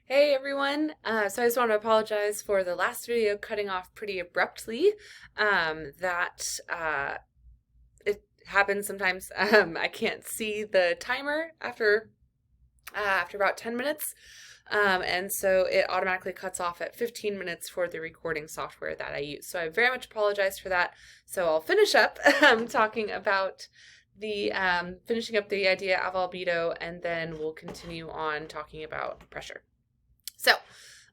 Hey everyone. So I just want to apologize for the last video cutting off pretty abruptly. That it happens sometimes. I can't see the timer after about 10 minutes. And so it automatically cuts off at 15 minutes for the recording software that I use. So I very much apologize for that. So I'll finish up talking about the finishing up the idea of albedo, and then we'll continue on talking about pressure. So,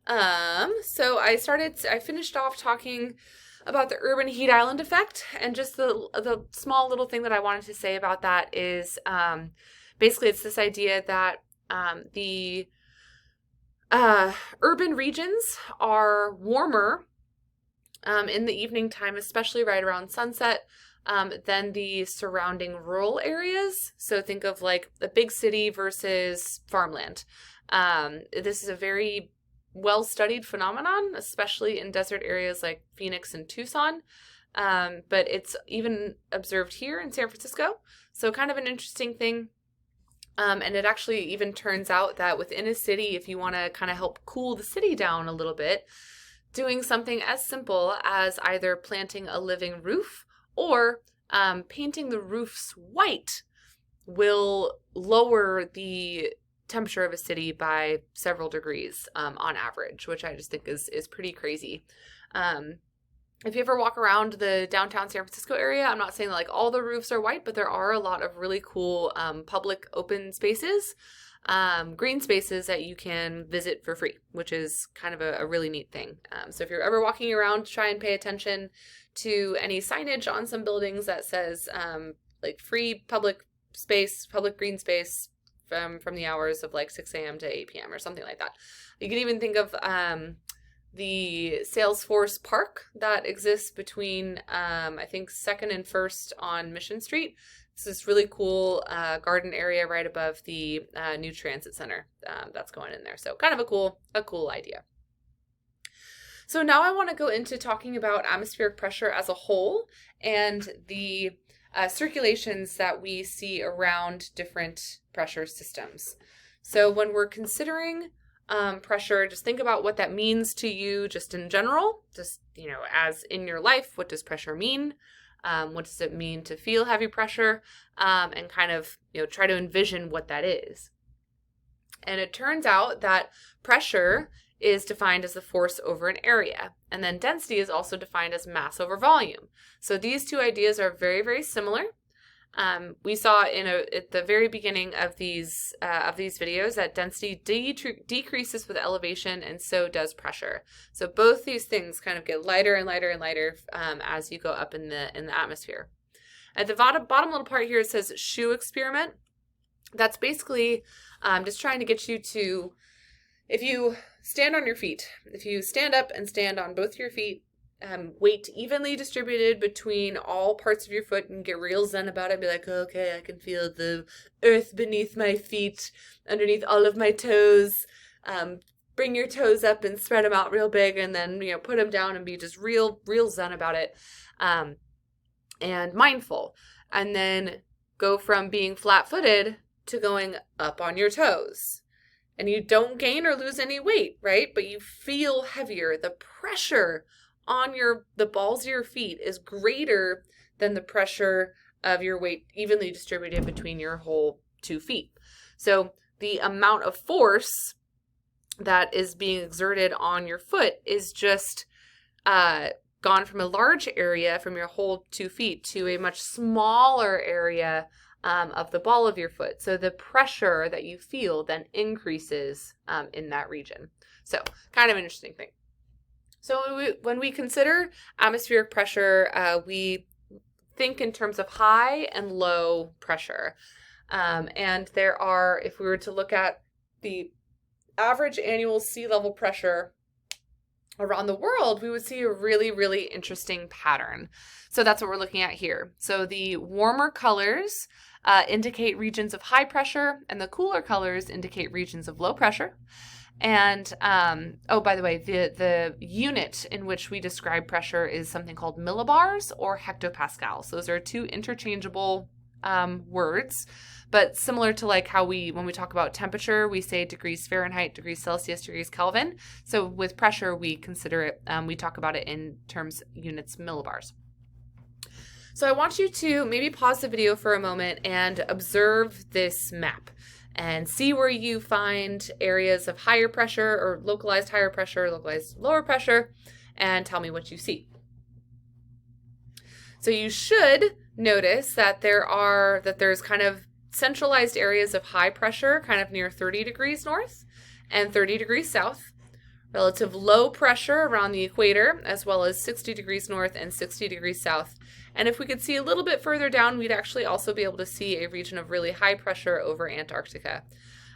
I finished off talking about the urban heat island effect, and just the small little thing that I wanted to say about that is, basically it's this idea that the urban regions are warmer in the evening time, especially right around sunset, than the surrounding rural areas. So think of like a big city versus farmland. This is a very well-studied phenomenon, especially in desert areas like Phoenix and Tucson. But it's even observed here in San Francisco. So kind of an interesting thing. And it actually even turns out that within a city, if you want to kind of help cool the city down a little bit, doing something as simple as either planting a living roof or painting the roofs white will lower the temperature of a city by several degrees on average, which I just think is pretty crazy. If you ever walk around the downtown San Francisco area, I'm not saying that like all the roofs are white, but there are a lot of really cool public open spaces, green spaces that you can visit for free, which is kind of a really neat thing. So if you're ever walking around, try and pay attention to any signage on some buildings that says like free public space, public green space from the hours of like 6 a.m. to 8 p.m. or something like that. You can even think of the Salesforce Park that exists between, I think, 2nd and 1st on Mission Street. It's this really cool garden area right above the new transit center that's going in there. So kind of a cool idea. So now I want to go into talking about atmospheric pressure as a whole and the circulations that we see around different pressure systems. So when we're considering pressure, just think about what that means to you just in general, just, as in your life, what does pressure mean? What does it mean to feel heavy pressure? And kind of, try to envision what that is. And it turns out that pressure is defined as the force over an area. And then density is also defined as mass over volume. So these two ideas are very, very similar. We saw at the very beginning of these videos that density decreases with elevation, and so does pressure. So both these things kind of get lighter and lighter and lighter as you go up in the atmosphere. At the bottom little part here, it says shoe experiment. That's basically just trying to get you to, if you stand on your feet, if you stand up and stand on both your feet, weight evenly distributed between all parts of your foot, and get real zen about it. Be like, okay, I can feel the earth beneath my feet, underneath all of my toes. Bring your toes up and spread them out real big, and then put them down and be just real zen about it, and mindful. And then go from being flat-footed to going up on your toes. And you don't gain or lose any weight, right? But you feel heavier. The pressure on the balls of your feet is greater than the pressure of your weight evenly distributed between your whole 2 feet. So the amount of force that is being exerted on your foot is just gone from a large area from your whole 2 feet to a much smaller area of the ball of your foot. So the pressure that you feel then increases in that region. So kind of an interesting thing. So when we consider atmospheric pressure, we think in terms of high and low pressure. And there are, if we were to look at the average annual sea level pressure around the world, we would see a really, really interesting pattern. So that's what we're looking at here. So the warmer colors indicate regions of high pressure, and the cooler colors indicate regions of low pressure. And, oh, by the way, the unit in which we describe pressure is something called millibars or hectopascals. Those are two interchangeable words, But similar to like how when we talk about temperature, we say degrees Fahrenheit, degrees Celsius, degrees Kelvin. So with pressure, we consider it, we talk about it in terms units millibars. So I want you to maybe pause the video for a moment and observe this map and see where you find areas of higher pressure or localized higher pressure, localized lower pressure, and tell me what you see. So you should notice that there's kind of centralized areas of high pressure kind of near 30 degrees north and 30 degrees south, relative low pressure around the equator, as well as 60 degrees north and 60 degrees south. And if we could see a little bit further down, we'd actually also be able to see a region of really high pressure over Antarctica.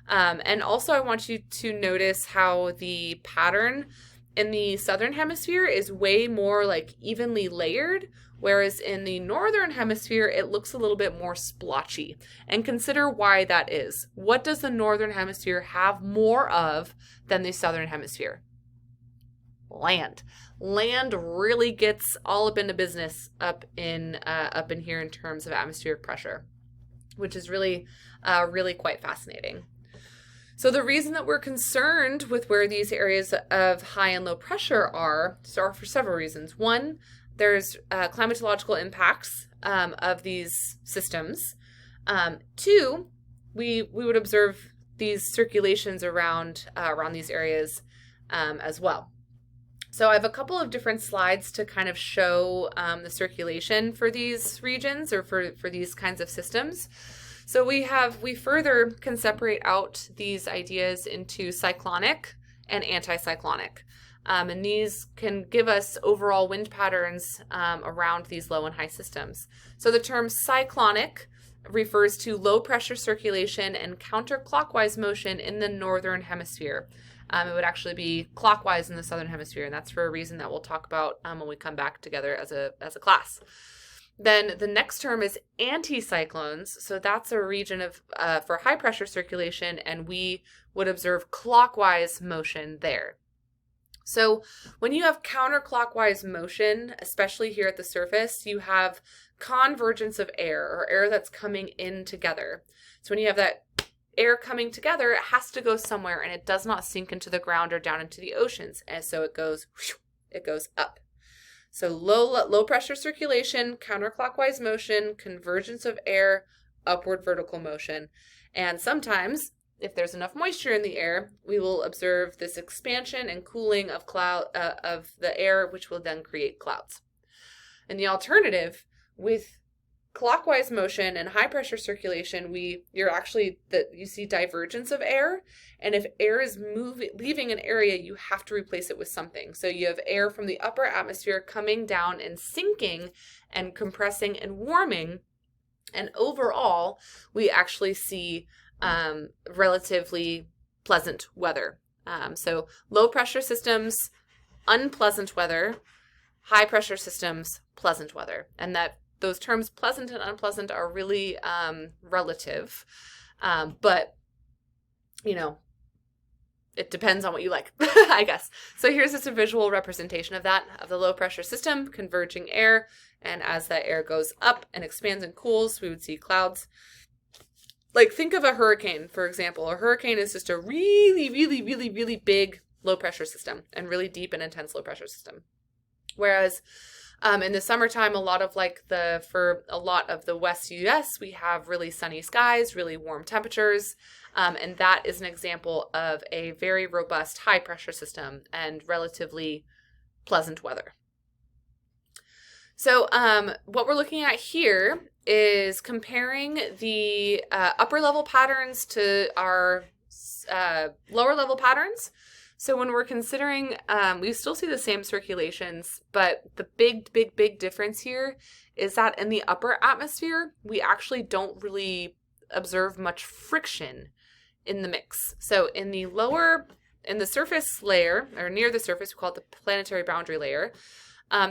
And also I want you to notice how the pattern in the southern hemisphere is way more like evenly layered, whereas in the northern hemisphere, it looks a little bit more splotchy. And consider why that is. What does the northern hemisphere have more of than the southern hemisphere? Land. Land really gets all up into business up in here in terms of atmospheric pressure, which is really quite fascinating. So the reason that we're concerned with where these areas of high and low pressure are for several reasons. One, there's climatological impacts of these systems. Two, we would observe these circulations around these areas as well. So I have a couple of different slides to kind of show the circulation for these regions or for these kinds of systems. So we further can separate out these ideas into cyclonic and anticyclonic. And these can give us overall wind patterns around these low and high systems. So the term cyclonic refers to low pressure circulation and counterclockwise motion in the northern hemisphere. It would actually be clockwise in the southern hemisphere, and that's for a reason that we'll talk about when we come back together as a class. Then the next term is anticyclones. So that's a region of for high pressure circulation, and we would observe clockwise motion there. So when you have counterclockwise motion, especially here at the surface, you have convergence of air, or air that's coming in together. So when you have that air coming together, it has to go somewhere, and it does not sink into the ground or down into the oceans. And so it goes up. So low pressure circulation, counterclockwise motion, convergence of air, upward vertical motion. And sometimes, if there's enough moisture in the air, we will observe this expansion and cooling of the air, which will then create clouds. And the alternative, with clockwise motion and high pressure circulation, you see divergence of air, and if air is leaving an area, you have to replace it with something. So you have air from the upper atmosphere coming down and sinking and compressing and warming, and overall we actually see relatively pleasant weather. So low pressure systems, unpleasant weather; high pressure systems, pleasant weather. And that those terms pleasant and unpleasant are really relative, but it depends on what you like, I guess. So here's just a visual representation of the low pressure system, converging air, and as that air goes up and expands and cools, we would see clouds. Like, think of a hurricane, for example. A hurricane is just a really, really, really, really big low pressure system, and really deep and intense low pressure system. Whereas in the summertime, for a lot of the West US, we have really sunny skies, really warm temperatures, and that is an example of a very robust high pressure system and relatively pleasant weather. So what we're looking at here is comparing the upper level patterns to our lower level patterns. So when we're considering, we still see the same circulations, but the big difference here is that in the upper atmosphere, we actually don't really observe much friction in the mix. So in the surface layer, or near the surface, we call it the planetary boundary layer,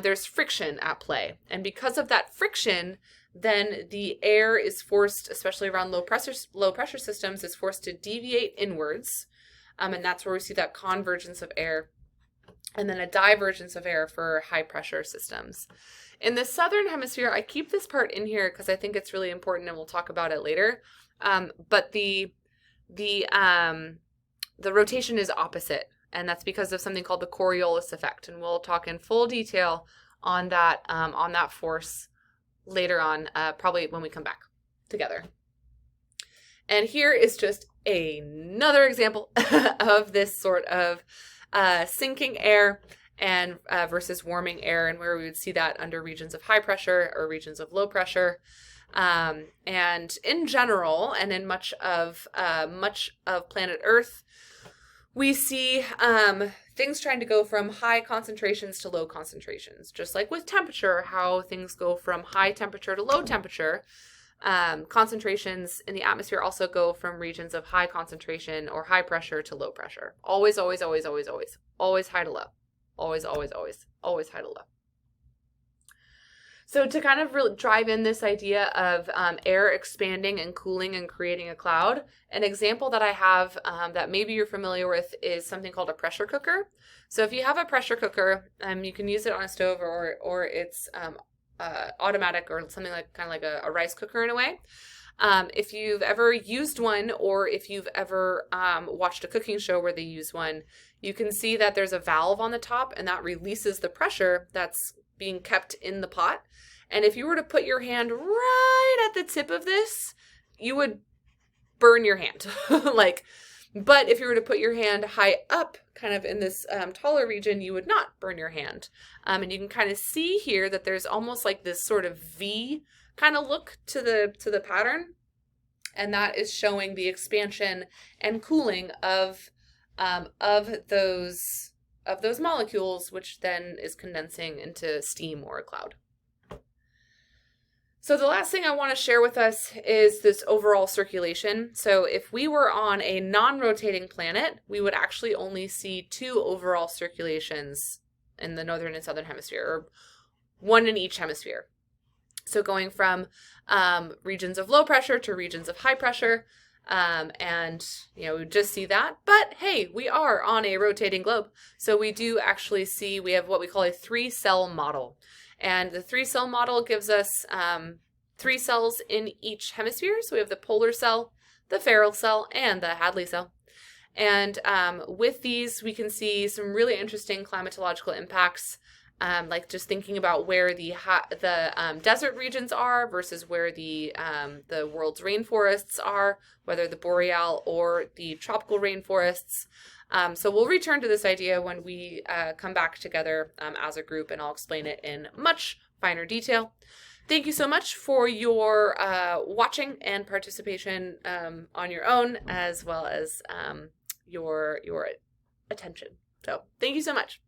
there's friction at play. And because of that friction, then the air is forced, especially around low pressure systems, is forced to deviate inwards. And that's where we see that convergence of air, and then a divergence of air for high pressure systems. In the southern hemisphere, I keep this part in here because I think it's really important, and we'll talk about it later. but the rotation is opposite, and that's because of something called the Coriolis effect, and we'll talk in full detail on that force later on, probably when we come back together. And here is just another example of this sort of sinking air and versus warming air, and where we would see that under regions of high pressure or regions of low pressure. And in general, and in much of planet Earth, we see things trying to go from high concentrations to low concentrations, just like with temperature, how things go from high temperature to low temperature. Concentrations in the atmosphere also go from regions of high concentration or high pressure to low pressure. Always, always, always, always, always. Always high to low. Always, always, always. Always high to low. So to kind of really drive in this idea of air expanding and cooling and creating a cloud, an example that I have that maybe you're familiar with is something called a pressure cooker. So if you have a pressure cooker, you can use it on a stove or it's automatic or something like kind of like a rice cooker in a way. If you've ever used one, or if you've ever watched a cooking show where they use one, you can see that there's a valve on the top, and that releases the pressure that's being kept in the pot. And if you were to put your hand right at the tip of this, you would burn your hand. But if you were to put your hand high up, kind of in this taller region, you would not burn your hand. And you can kind of see here that there's almost like this sort of V kind of look to the pattern, and that is showing the expansion and cooling of those molecules, which then is condensing into steam or a cloud. So the last thing I want to share with us is this overall circulation. So if we were on a non-rotating planet, we would actually only see 2 overall circulations in the northern and southern hemisphere, or 1 in each hemisphere. So going from regions of low pressure to regions of high pressure, and we just see that. But hey, we are on a rotating globe, so we do actually see, we have what we call a 3-cell model. And the 3-cell model gives us 3 cells in each hemisphere. So we have the polar cell, the Ferrel cell, and the Hadley cell. And with these, we can see some really interesting climatological impacts, like just thinking about where the desert regions are versus where the world's rainforests are, whether the boreal or the tropical rainforests. So we'll return to this idea when we come back together as a group, and I'll explain it in much finer detail. Thank you so much for your watching and participation on your own, as well as your attention. So thank you so much.